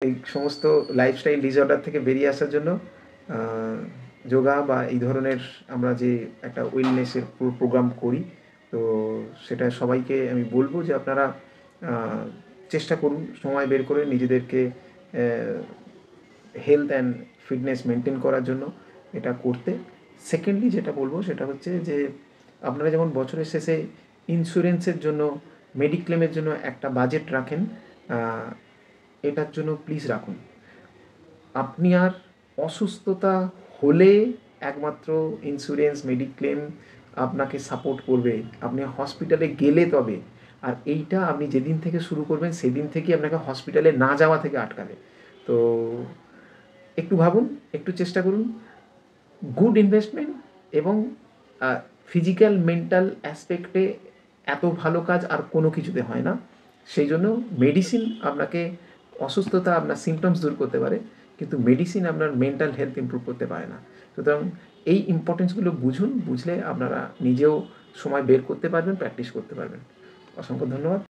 এই সমস্ত lifestyle disorder থেকে বেরিয়ে আসার জন্য যোগা বা এই ধরনের আমরা যে একটা ওয়েলনেসের প্রোগ্রাম করি, তো সেটা সবাইকে আমি বলবো যে আপনারা চেষ্টা করুন সময় বের করে নিজেদেরকে হেলথ অ্যান্ড ফিটনেস মেনটেন করার জন্য এটা করতে। সেকেন্ডলি যেটা বলবো সেটা হচ্ছে যে আপনারা যেমন বছরের শেষে ইন্স্যুরেন্সের জন্য, মেডিক্লেমের জন্য একটা বাজেট রাখেন, এটার জন্য প্লিজ রাখুন। আপনি আর অসুস্থতা হলে একমাত্র ইন্স্যুরেন্স, মেডিক্লেম আপনাকে সাপোর্ট করবে, আপনি হসপিটালে গেলে তবে। আর এইটা আপনি যেদিন থেকে শুরু করবেন সেদিন থেকেই আপনাকে হসপিটালে না যাওয়া থেকে আটকাবে। তো একটু ভাবুন, একটু চেষ্টা করুন। গুড ইনভেস্টমেন্ট এবং ফিজিক্যাল মেন্টাল অ্যাসপেক্টে এত ভালো কাজ আর কোনো কিছুতে হয় না। সেই জন্য মেডিসিন আপনাকে অসুস্থতা, আপনার সিমটমস দূর করতে পারে, কিন্তু মেডিসিন আপনার মেন্টাল হেলথ ইমপ্রুভ করতে পারে না। সুতরাং এই ইম্পর্টেন্সগুলো বুঝুন, বুঝলে আপনারা নিজেও সময় বের করতে পারবেন, প্র্যাকটিস করতে পারবেন। অসংখ্য ধন্যবাদ।